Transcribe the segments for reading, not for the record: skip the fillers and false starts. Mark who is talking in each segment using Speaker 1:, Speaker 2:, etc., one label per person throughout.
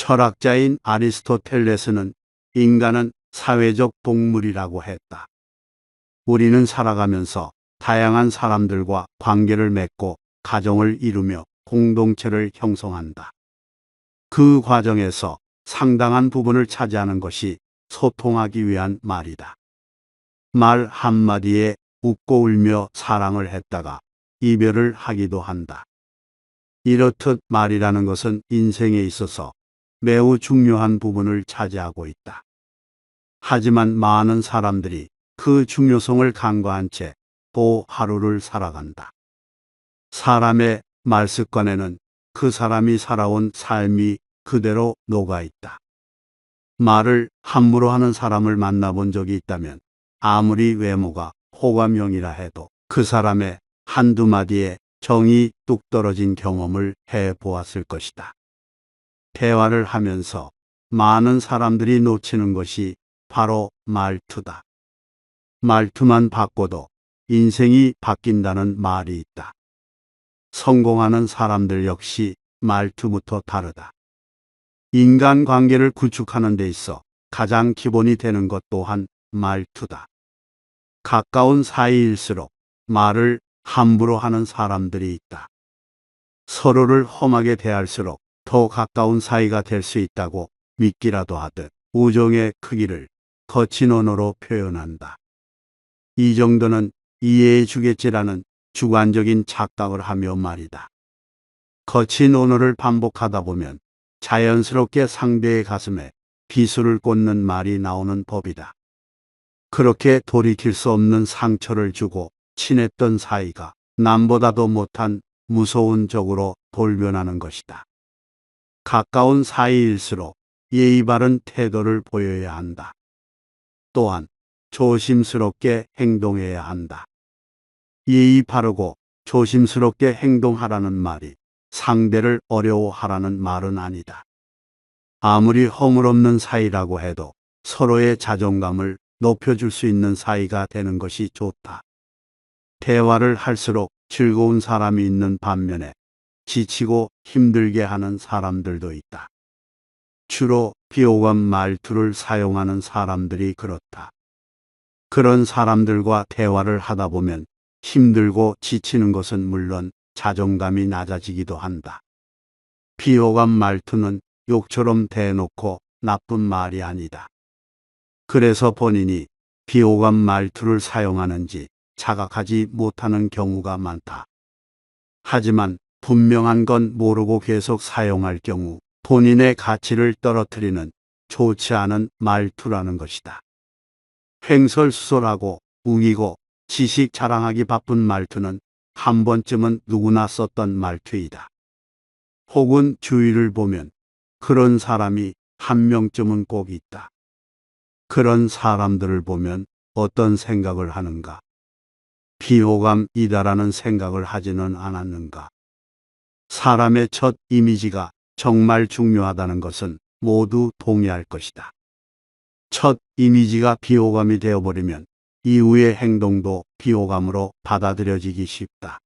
Speaker 1: 철학자인 아리스토텔레스는 인간은 사회적 동물이라고 했다. 우리는 살아가면서 다양한 사람들과 관계를 맺고 가정을 이루며 공동체를 형성한다. 그 과정에서 상당한 부분을 차지하는 것이 소통하기 위한 말이다. 말 한마디에 웃고 울며 사랑을 했다가 이별을 하기도 한다. 이렇듯 말이라는 것은 인생에 있어서 매우 중요한 부분을 차지하고 있다. 하지만 많은 사람들이 그 중요성을 간과한 채 또 하루를 살아간다. 사람의 말 습관에는 그 사람이 살아온 삶이 그대로 녹아 있다. 말을 함부로 하는 사람을 만나본 적이 있다면 아무리 외모가 호감형이라 해도 그 사람의 한두 마디에 정이 뚝 떨어진 경험을 해보았을 것이다. 대화를 하면서 많은 사람들이 놓치는 것이 바로 말투다. 말투만 바꿔도 인생이 바뀐다는 말이 있다. 성공하는 사람들 역시 말투부터 다르다. 인간관계를 구축하는 데 있어 가장 기본이 되는 것 또한 말투다. 가까운 사이일수록 말을 함부로 하는 사람들이 있다. 서로를 험하게 대할수록 더 가까운 사이가 될 수 있다고 믿기라도 하듯 우정의 크기를 거친 언어로 표현한다. 이 정도는 이해해 주겠지라는 주관적인 착각을 하며 말이다. 거친 언어를 반복하다 보면 자연스럽게 상대의 가슴에 비수를 꽂는 말이 나오는 법이다. 그렇게 돌이킬 수 없는 상처를 주고 친했던 사이가 남보다도 못한 무서운 적으로 돌변하는 것이다. 가까운 사이일수록 예의 바른 태도를 보여야 한다. 또한 조심스럽게 행동해야 한다. 예의 바르고 조심스럽게 행동하라는 말이 상대를 어려워하라는 말은 아니다. 아무리 허물없는 사이라고 해도 서로의 자존감을 높여줄 수 있는 사이가 되는 것이 좋다. 대화를 할수록 즐거운 사람이 있는 반면에 지치고 힘들게 하는 사람들도 있다. 주로 비호감 말투를 사용하는 사람들이 그렇다. 그런 사람들과 대화를 하다 보면 힘들고 지치는 것은 물론 자존감이 낮아지기도 한다. 비호감 말투는 욕처럼 대놓고 나쁜 말이 아니다. 그래서 본인이 비호감 말투를 사용하는지 자각하지 못하는 경우가 많다. 하지만 분명한 건 모르고 계속 사용할 경우 본인의 가치를 떨어뜨리는 좋지 않은 말투라는 것이다. 횡설수설하고 우기고 지식 자랑하기 바쁜 말투는 한 번쯤은 누구나 썼던 말투이다. 혹은 주위를 보면 그런 사람이 한 명쯤은 꼭 있다. 그런 사람들을 보면 어떤 생각을 하는가? 비호감이다라는 생각을 하지는 않았는가? 사람의 첫 이미지가 정말 중요하다는 것은 모두 동의할 것이다. 첫 이미지가 비호감이 되어버리면 이후의 행동도 비호감으로 받아들여지기 쉽다.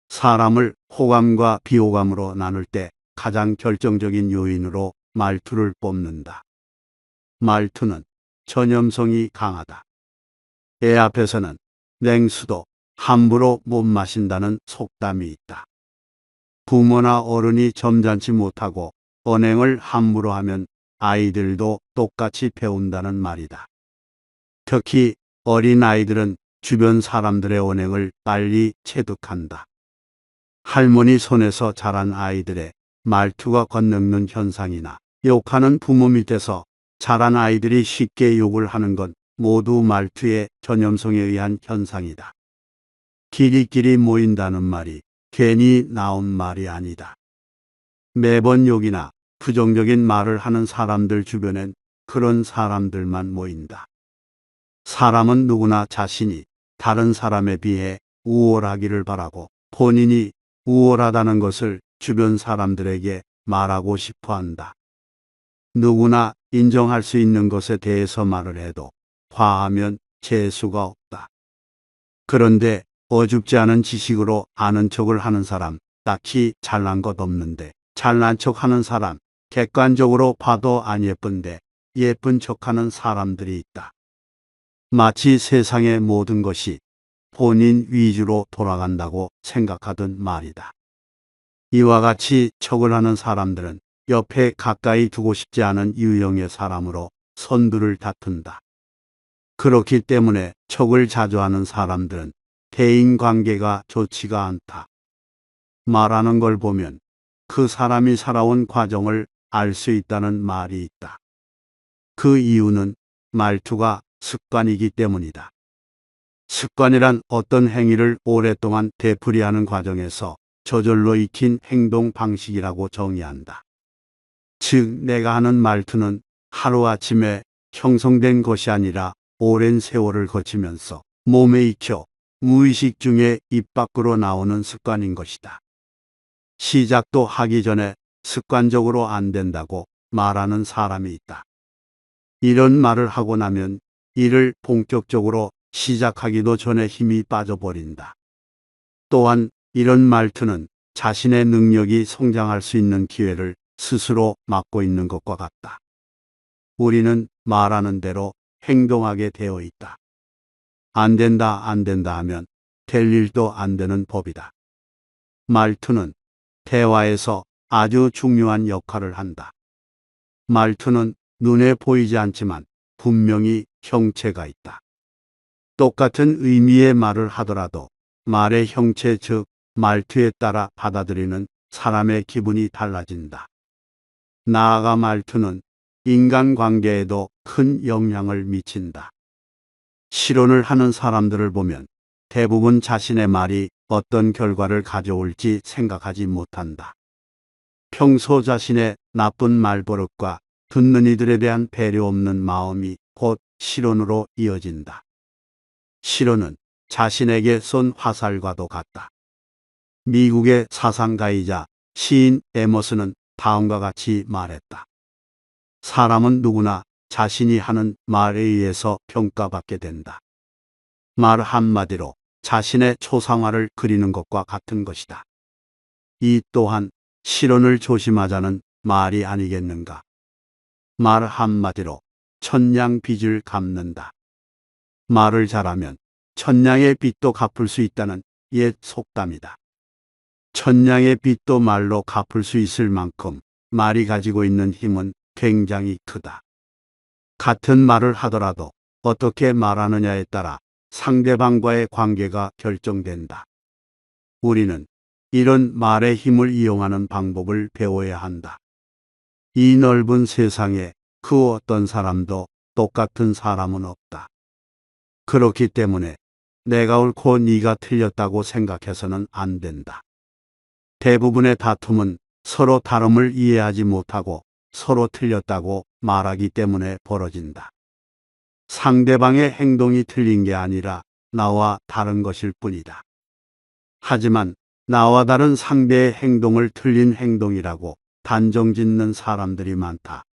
Speaker 1: 사람을 호감과 비호감으로 나눌 때 가장 결정적인 요인으로 말투를 뽑는다. 말투는 전염성이 강하다. 애 앞에서는 냉수도 함부로 못 마신다는 속담이 있다. 부모나 어른이 점잖지 못하고 언행을 함부로 하면 아이들도 똑같이 배운다는 말이다. 특히 어린 아이들은 주변 사람들의 언행을 빨리 체득한다. 할머니 손에서 자란 아이들의 말투가 겉넘는 현상이나 욕하는 부모 밑에서 자란 아이들이 쉽게 욕을 하는 건 모두 말투의 전염성에 의한 현상이다. 끼리끼리 모인다는 말이 괜히 나온 말이 아니다. 매번 욕이나 부정적인 말을 하는 사람들 주변엔 그런 사람들만 모인다. 사람은 누구나 자신이 다른 사람에 비해 우월하기를 바라고 본인이 우월하다는 것을 주변 사람들에게 말하고 싶어 한다. 누구나 인정할 수 있는 것에 대해서 말을 해도 과하면 재수가 없다. 그런데 어줍지 않은 지식으로 아는 척을 하는 사람, 딱히 잘난 것 없는데 잘난 척 하는 사람, 객관적으로 봐도 안 예쁜데 예쁜 척하는 사람들이 있다. 마치 세상의 모든 것이 본인 위주로 돌아간다고 생각하던 말이다. 이와 같이 척을 하는 사람들은 옆에 가까이 두고 싶지 않은 유형의 사람으로 선두를 다툰다. 그렇기 때문에 척을 자주 하는 사람들은 대인관계가 좋지가 않다. 말하는 걸 보면 그 사람이 살아온 과정을 알 수 있다는 말이 있다. 그 이유는 말투가 습관이기 때문이다. 습관이란 어떤 행위를 오랫동안 되풀이하는 과정에서 저절로 익힌 행동 방식이라고 정의한다. 즉, 내가 하는 말투는 하루아침에 형성된 것이 아니라 오랜 세월을 거치면서 몸에 익혀 무의식 중에 입 밖으로 나오는 습관인 것이다. 시작도 하기 전에 습관적으로 안 된다고 말하는 사람이 있다. 이런 말을 하고 나면 일을 본격적으로 시작하기도 전에 힘이 빠져버린다. 또한 이런 말투는 자신의 능력이 성장할 수 있는 기회를 스스로 막고 있는 것과 같다. 우리는 말하는 대로 행동하게 되어 있다. 안 된다, 안 된다 하면 될 일도 안 되는 법이다. 말투는 대화에서 아주 중요한 역할을 한다. 말투는 눈에 보이지 않지만 분명히 형체가 있다. 똑같은 의미의 말을 하더라도 말의 형체 즉 말투에 따라 받아들이는 사람의 기분이 달라진다. 나아가 말투는 인간관계에도 큰 영향을 미친다. 실언을 하는 사람들을 보면 대부분 자신의 말이 어떤 결과를 가져올지 생각하지 못한다. 평소 자신의 나쁜 말버릇과 듣는 이들에 대한 배려 없는 마음이 곧 실언으로 이어진다. 실언은 자신에게 쏜 화살과도 같다. 미국의 사상가이자 시인 에머슨은 다음과 같이 말했다. 사람은 누구나 자신이 하는 말에 의해서 평가받게 된다. 말 한마디로 자신의 초상화를 그리는 것과 같은 것이다. 이 또한 실언을 조심하자는 말이 아니겠는가. 말 한마디로 천냥 빚을 갚는다. 말을 잘하면 천냥의 빚도 갚을 수 있다는 옛 속담이다. 천냥의 빚도 말로 갚을 수 있을 만큼 말이 가지고 있는 힘은 굉장히 크다. 같은 말을 하더라도 어떻게 말하느냐에 따라 상대방과의 관계가 결정된다. 우리는 이런 말의 힘을 이용하는 방법을 배워야 한다. 이 넓은 세상에 그 어떤 사람도 똑같은 사람은 없다. 그렇기 때문에 내가 옳고 네가 틀렸다고 생각해서는 안 된다. 대부분의 다툼은 서로 다름을 이해하지 못하고 서로 틀렸다고 말하기 때문에 벌어진다. 상대방의 행동이 틀린 게 아니라 나와 다른 것일 뿐이다. 하지만 나와 다른 상대의 행동을 틀린 행동이라고 단정짓는 사람들이 많다.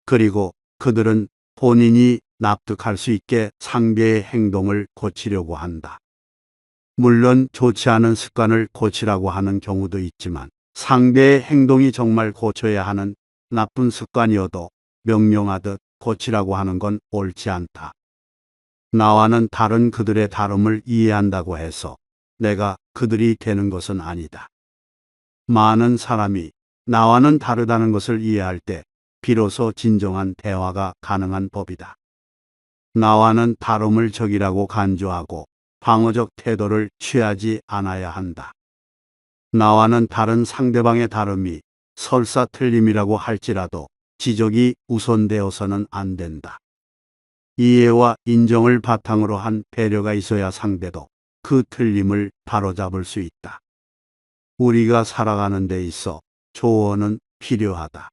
Speaker 1: 그리고 그들은 본인이 납득할 수 있게 상대의 행동을 고치려고 한다. 물론 좋지 않은 습관을 고치라고 하는 경우도 있지만 상대의 행동이 정말 고쳐야 하는 나쁜 습관이어도 명령하듯 고치라고 하는 건 옳지 않다. 나와는 다른 그들의 다름을 이해한다고 해서 내가 그들이 되는 것은 아니다. 많은 사람이 나와는 다르다는 것을 이해할 때 비로소 진정한 대화가 가능한 법이다. 나와는 다름을 적이라고 간주하고 방어적 태도를 취하지 않아야 한다. 나와는 다른 상대방의 다름이 설사 틀림이라고 할지라도 지적이 우선되어서는 안 된다. 이해와 인정을 바탕으로 한 배려가 있어야 상대도 그 틀림을 바로잡을 수 있다. 우리가 살아가는 데 있어 조언은 필요하다.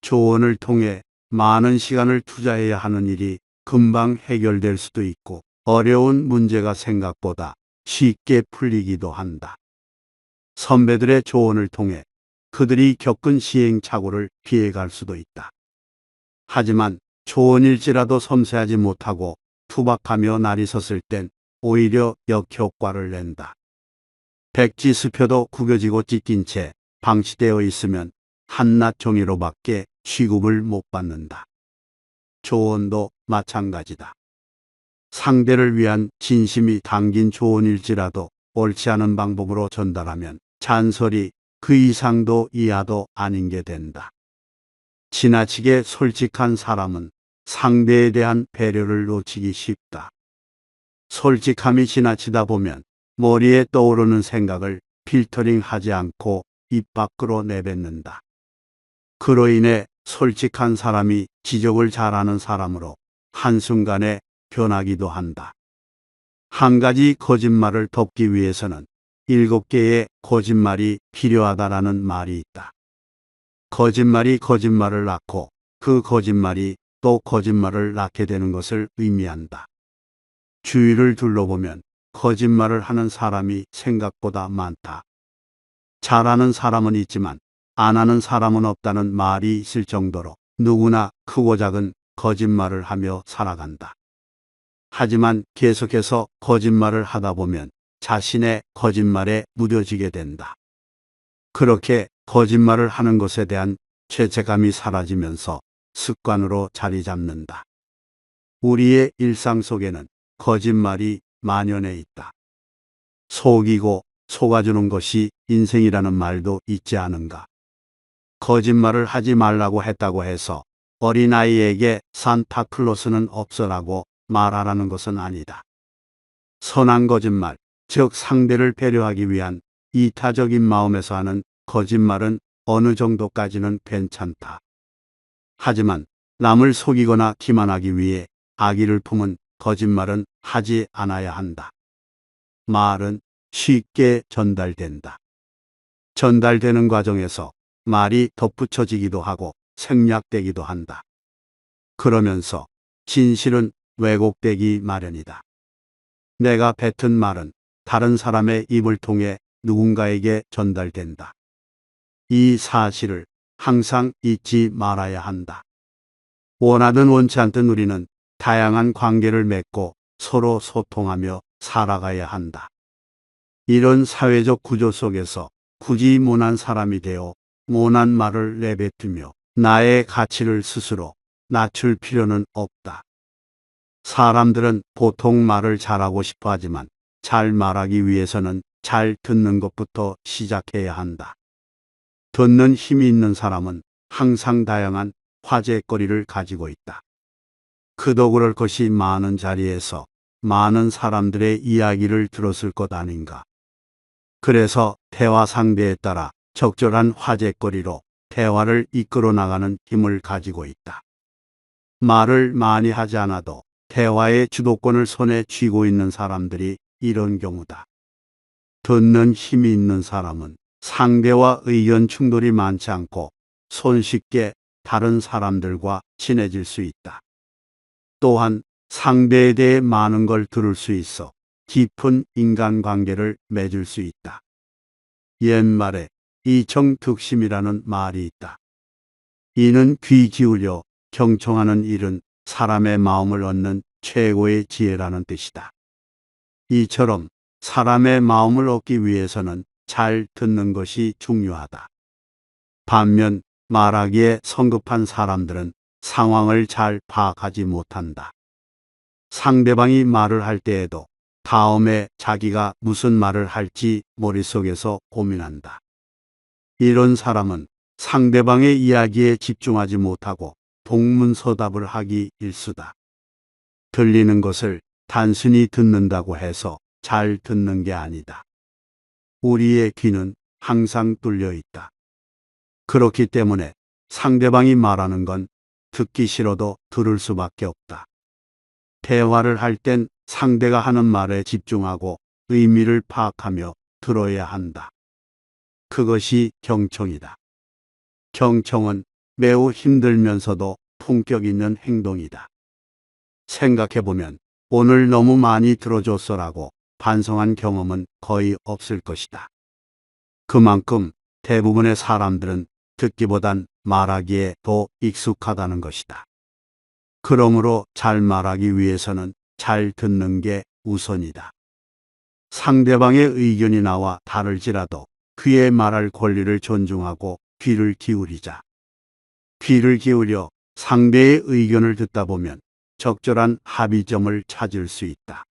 Speaker 1: 조언을 통해 많은 시간을 투자해야 하는 일이 금방 해결될 수도 있고 어려운 문제가 생각보다 쉽게 풀리기도 한다. 선배들의 조언을 통해 그들이 겪은 시행착오를 피해갈 수도 있다. 하지만 조언일지라도 섬세하지 못하고 투박하며 날이 섰을 땐 오히려 역효과를 낸다. 백지수표도 구겨지고 찢긴 채 방치되어 있으면 한낱 종이로밖에 취급을 못 받는다. 조언도 마찬가지다. 상대를 위한 진심이 담긴 조언일지라도 옳지 않은 방법으로 전달하면 잔소리 그 이상도 이하도 아닌 게 된다. 지나치게 솔직한 사람은 상대에 대한 배려를 놓치기 쉽다. 솔직함이 지나치다 보면 머리에 떠오르는 생각을 필터링하지 않고 입 밖으로 내뱉는다. 그로 인해 솔직한 사람이 지적을 잘하는 사람으로 한순간에 변하기도 한다. 한 가지 거짓말을 덮기 위해서는 7개의 거짓말이 필요하다라는 말이 있다. 거짓말이 거짓말을 낳고 그 거짓말이 또 거짓말을 낳게 되는 것을 의미한다. 주위를 둘러보면 거짓말을 하는 사람이 생각보다 많다. 잘하는 사람은 있지만 안 하는 사람은 없다는 말이 있을 정도로 누구나 크고 작은 거짓말을 하며 살아간다. 하지만 계속해서 거짓말을 하다 보면 자신의 거짓말에 무뎌지게 된다. 그렇게 거짓말을 하는 것에 대한 죄책감이 사라지면서 습관으로 자리 잡는다. 우리의 일상 속에는 거짓말이 만연해 있다. 속이고 속아주는 것이 인생이라는 말도 있지 않은가. 거짓말을 하지 말라고 했다고 해서 어린아이에게 산타클로스는 없어라고 말하라는 것은 아니다. 선한 거짓말, 즉 상대를 배려하기 위한 이타적인 마음에서 하는 거짓말은 어느 정도까지는 괜찮다. 하지만 남을 속이거나 기만하기 위해 악의를 품은 거짓말은 하지 않아야 한다. 말은 쉽게 전달된다. 전달되는 과정에서 말이 덧붙여지기도 하고 생략되기도 한다. 그러면서 진실은 왜곡되기 마련이다. 내가 뱉은 말은 다른 사람의 입을 통해 누군가에게 전달된다. 이 사실을 항상 잊지 말아야 한다. 원하든 원치 않든 우리는 다양한 관계를 맺고 서로 소통하며 살아가야 한다. 이런 사회적 구조 속에서 굳이 모난 사람이 되어 모난 말을 내뱉으며 나의 가치를 스스로 낮출 필요는 없다. 사람들은 보통 말을 잘하고 싶어 하지만 잘 말하기 위해서는 잘 듣는 것부터 시작해야 한다. 듣는 힘이 있는 사람은 항상 다양한 화제거리를 가지고 있다. 그도 그럴 것이 많은 자리에서 많은 사람들의 이야기를 들었을 것 아닌가. 그래서 대화 상대에 따라 적절한 화제거리로 대화를 이끌어 나가는 힘을 가지고 있다. 말을 많이 하지 않아도 대화의 주도권을 손에 쥐고 있는 사람들이 이런 경우다. 듣는 힘이 있는 사람은 상대와 의견 충돌이 많지 않고 손쉽게 다른 사람들과 친해질 수 있다. 또한 상대에 대해 많은 걸 들을 수 있어 깊은 인간관계를 맺을 수 있다. 옛말에 이청득심이라는 말이 있다. 이는 귀 기울여 경청하는 일은 사람의 마음을 얻는 최고의 지혜라는 뜻이다. 이처럼 사람의 마음을 얻기 위해서는 잘 듣는 것이 중요하다. 반면 말하기에 성급한 사람들은 상황을 잘 파악하지 못한다. 상대방이 말을 할 때에도 다음에 자기가 무슨 말을 할지 머릿속에서 고민한다. 이런 사람은 상대방의 이야기에 집중하지 못하고 동문서답을 하기 일쑤다. 들리는 것을 단순히 듣는다고 해서 잘 듣는 게 아니다. 우리의 귀는 항상 뚫려 있다. 그렇기 때문에 상대방이 말하는 건 듣기 싫어도 들을 수밖에 없다. 대화를 할 땐 상대가 하는 말에 집중하고 의미를 파악하며 들어야 한다. 그것이 경청이다. 경청은 매우 힘들면서도 품격 있는 행동이다. 생각해보면 오늘 너무 많이 들어줬어라고 반성한 경험은 거의 없을 것이다. 그만큼 대부분의 사람들은 듣기보단 말하기에 더 익숙하다는 것이다. 그러므로 잘 말하기 위해서는 잘 듣는 게 우선이다. 상대방의 의견이 나와 다를지라도 그의 말할 권리를 존중하고 귀를 기울이자. 귀를 기울여 상대의 의견을 듣다 보면 적절한 합의점을 찾을 수 있다.